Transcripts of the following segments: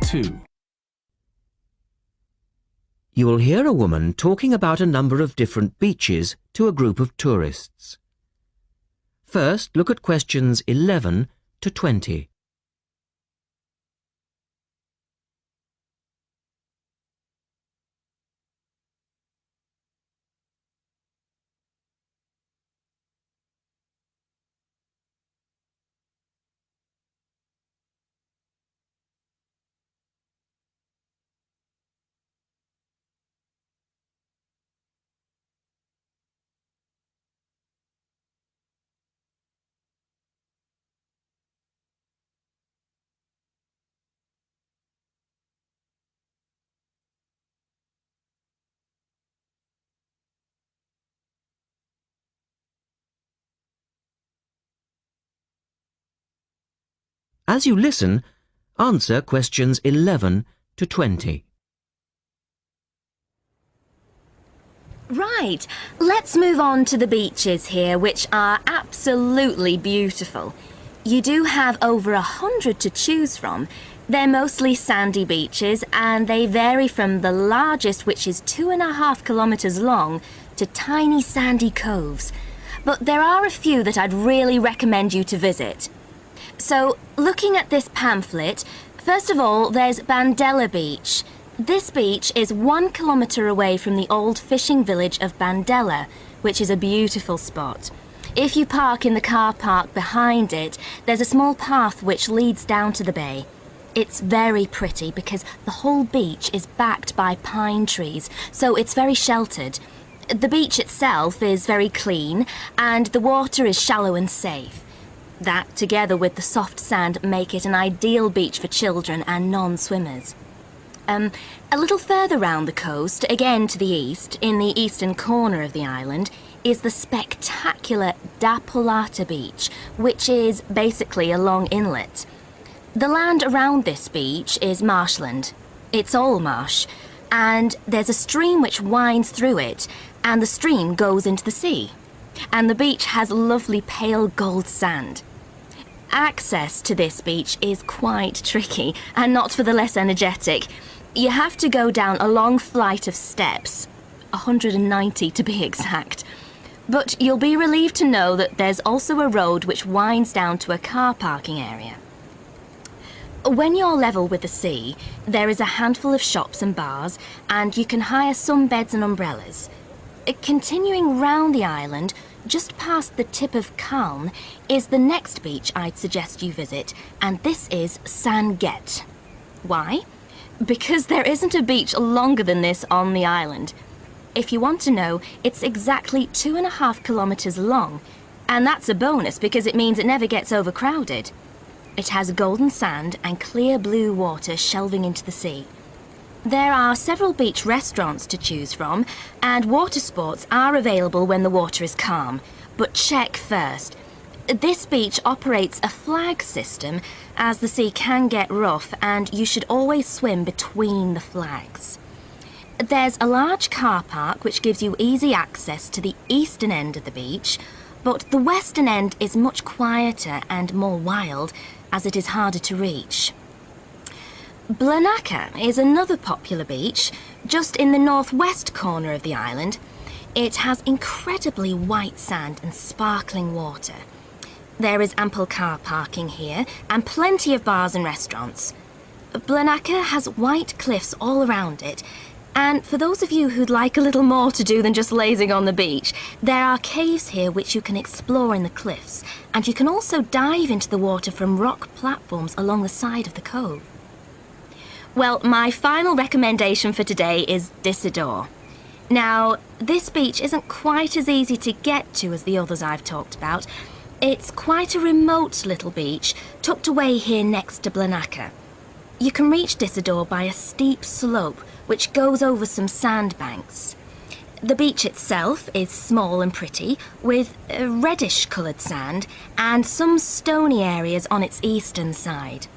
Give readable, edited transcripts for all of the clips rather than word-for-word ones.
2. You will hear a woman talking about a number of different beaches to a group of tourists. First, look at questions 11 to 20. As you listen, answer questions 11 to 20. Right, let's move on to the beaches here, which are absolutely beautiful. You do have over 100 to choose from. They're mostly sandy beaches and they vary from the largest, which is 2.5 kilometres long, to tiny sandy coves. But there are a few that I'd really recommend you to visit. So, looking at this pamphlet, first of all, there's Bandella Beach. This beach is 1 kilometre away from the old fishing village of Bandella, which is a beautiful spot. If you park in the car park behind it, there's a small path which leads down to the bay. It's very pretty because the whole beach is backed by pine trees, so it's very sheltered. The beach itself is very clean and the water is shallow and safe. That, together with the soft sand, make it an ideal beach for children and non-swimmers. A little further round the coast, again to the east, in the eastern corner of the island, is the spectacular Da Polata Beach, which is basically a long inlet. The land around this beach is marshland. It's all marsh, and there's a stream which winds through it, and the stream goes into the sea. And the beach has lovely pale gold sand. Access to this beach is quite tricky, and not for the less energetic. You have to go down a long flight of steps, 190 to be exact. But you'll be relieved to know that there's also a road which winds down to a car parking area. When you're level with the sea, there is a handful of shops and bars, and you can hire some beds and umbrellas. Continuing round the island, just past the tip of Calne, is the next beach I'd suggest you visit, and this is San Get. Why? Because there isn't a beach longer than this on the island. If you want to know, it's exactly 2.5 kilometres long, and that's a bonus because it means it never gets overcrowded. It has golden sand and clear blue water shelving into the sea. There are several beach restaurants to choose from, and water sports are available when the water is calm. But check first. This beach operates a flag system, as the sea can get rough, and you should always swim between the flags. There's a large car park which gives you easy access to the eastern end of the beach, but the western end is much quieter and more wild, as it is harder to reach. Blanaka is another popular beach, just in the northwest corner of the island. It has incredibly white sand and sparkling water. There is ample car parking here and plenty of bars and restaurants. Blanaka has white cliffs all around it, and for those of you who'd like a little more to do than just lazing on the beach, there are caves here which you can explore in the cliffs, and you can also dive into the water from rock platforms along the side of the cove. Well, my final recommendation for today is Disador. Now, this beach isn't quite as easy to get to as the others I've talked about. It's quite a remote little beach, tucked away here next to Blanaka. You can reach Disador by a steep slope which goes over some sandbanks. The beach itself is small and pretty, with reddish-coloured sand and some stony areas on its eastern side.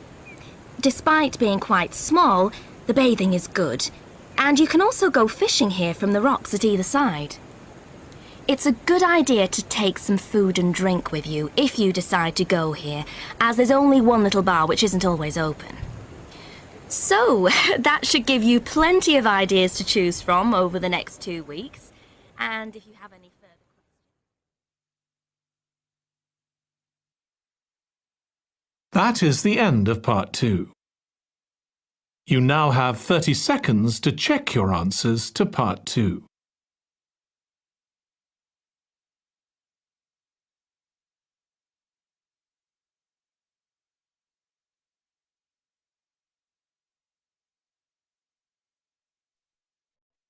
Despite being quite small, the bathing is good, and you can also go fishing here from the rocks at either side. It's a good idea to take some food and drink with you if you decide to go here, as there's only one little bar which isn't always open. So, that should give you plenty of ideas to choose from over the next 2 weeks. And if you have any further questions... That is the end of part 2. You now have 30 seconds to check your answers to part 2.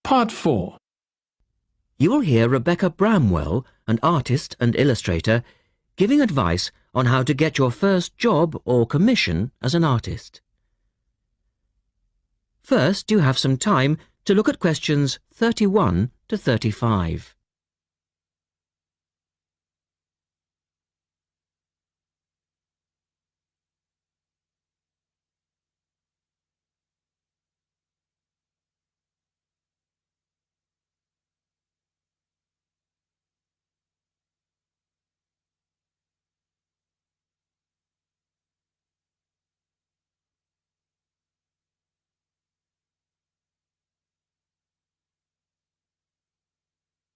Part 4. You will hear Rebecca Bramwell, an artist and illustrator, giving advice on how to get your first job or commission as an artist. First, you have some time to look at questions 31 to 35.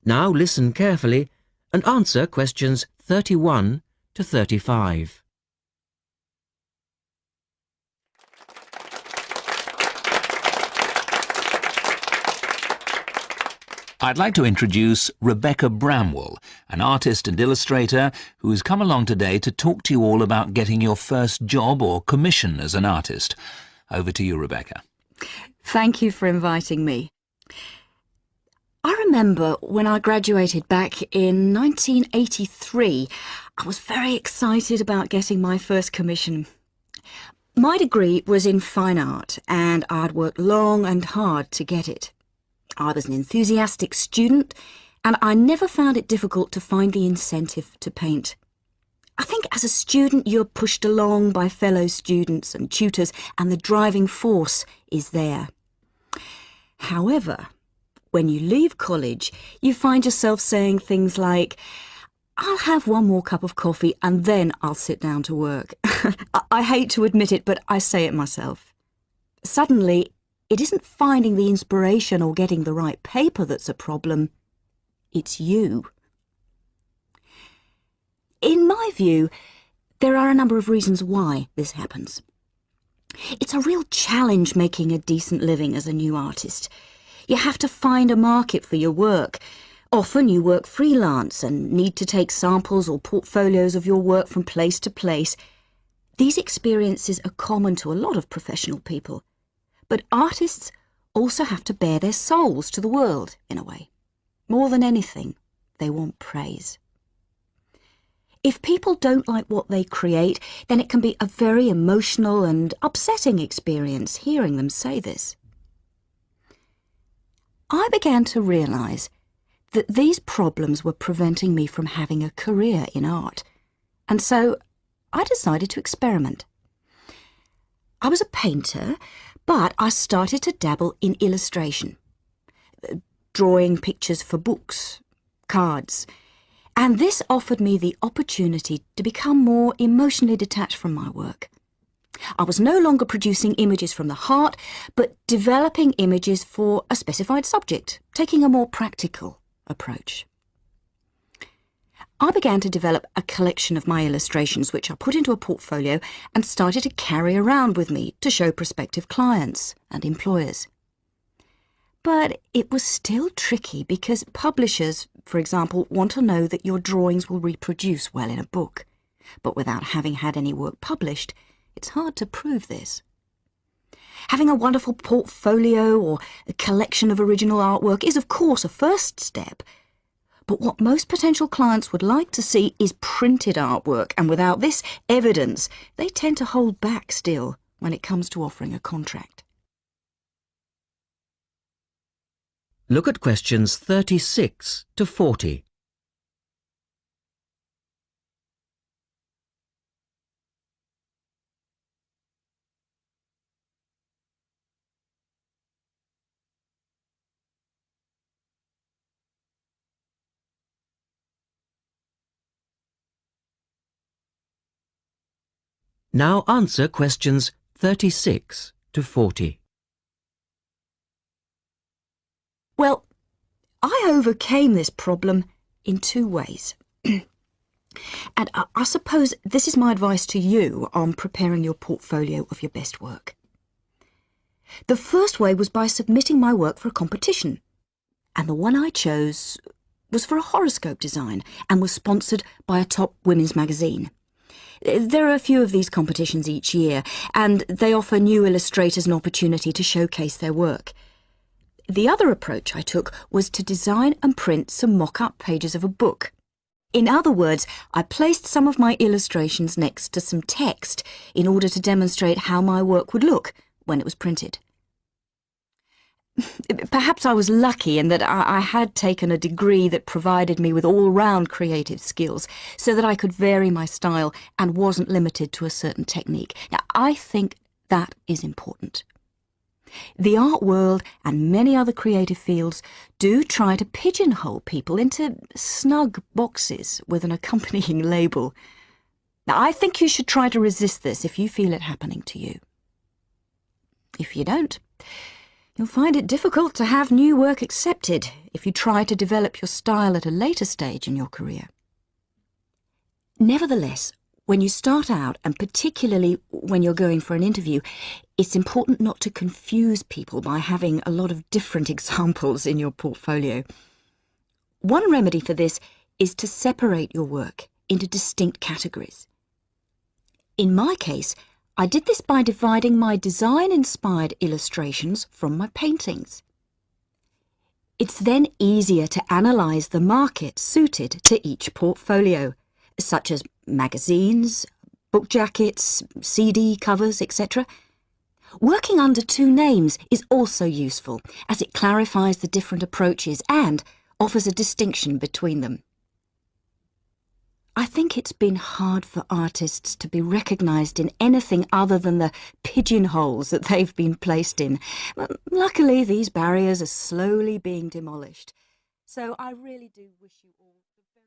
Now listen carefully and answer questions 31 to 35. I'd like to introduce Rebecca Bramwell, an artist and illustrator who has come along today to talk to you all about getting your first job or commission as an artist. Over to you, Rebecca. Thank you for inviting me. I remember when I graduated back in 1983, I was very excited about getting my first commission. My degree was in fine art and I'd worked long and hard to get it. I was an enthusiastic student and I never found it difficult to find the incentive to paint. I think as a student you're pushed along by fellow students and tutors and the driving force is there. However, when you leave college, you find yourself saying things like, I'll have one more cup of coffee and then I'll sit down to work. I hate to admit it, but I say it myself. Suddenly, it isn't finding the inspiration or getting the right paper that's a problem. It's you. In my view, there are a number of reasons why this happens. It's a real challenge making a decent living as a new artist. You have to find a market for your work. Often you work freelance and need to take samples or portfolios of your work from place to place. These experiences are common to a lot of professional people. But artists also have to bare their souls to the world, in a way. More than anything, they want praise. If people don't like what they create, then it can be a very emotional and upsetting experience hearing them say this. I began to realise that these problems were preventing me from having a career in art, and so I decided to experiment. I was a painter, but I started to dabble in illustration, drawing pictures for books, cards, and this offered me the opportunity to become more emotionally detached from my work. I was no longer producing images from the heart, but developing images for a specified subject, taking a more practical approach. I began to develop a collection of my illustrations, which I put into a portfolio and started to carry around with me to show prospective clients and employers. But it was still tricky because publishers, for example, want to know that your drawings will reproduce well in a book. But without having had any work published, it's hard to prove this. Having a wonderful portfolio or a collection of original artwork is, of course, a first step. But what most potential clients would like to see is printed artwork, and without this evidence, they tend to hold back still when it comes to offering a contract. Look at questions 36 to 40. Now answer questions 36 to 40. Well, I overcame this problem in two ways. And I suppose this is my advice to you on preparing your portfolio of your best work. The first way was by submitting my work for a competition. And the one I chose was for a horoscope design and was sponsored by a top women's magazine. There are a few of these competitions each year, and they offer new illustrators an opportunity to showcase their work. The other approach I took was to design and print some mock-up pages of a book. In other words, I placed some of my illustrations next to some text in order to demonstrate how my work would look when it was printed. Perhaps I was lucky in that I had taken a degree that provided me with all-round creative skills so that I could vary my style and wasn't limited to a certain technique. Now, I think that is important. The art world and many other creative fields do try to pigeonhole people into snug boxes with an accompanying label. Now, I think you should try to resist this if you feel it happening to you. If you don't, you'll find it difficult to have new work accepted if you try to develop your style at a later stage in your career. Nevertheless, when you start out, and particularly when you're going for an interview, it's important not to confuse people by having a lot of different examples in your portfolio. One remedy for this is to separate your work into distinct categories. In my case, I did this by dividing my design-inspired illustrations from my paintings. It's then easier to analyse the market suited to each portfolio, such as magazines, book jackets, CD covers, etc. Working under two names is also useful, as it clarifies the different approaches and offers a distinction between them. I think it's been hard for artists to be recognised in anything other than the pigeonholes that they've been placed in. Luckily, these barriers are slowly being demolished. So I really do wish you all the very...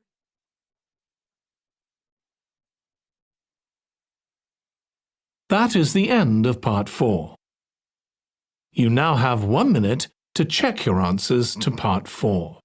That is the end of part 4. You now have 1 minute to check your answers to part 4.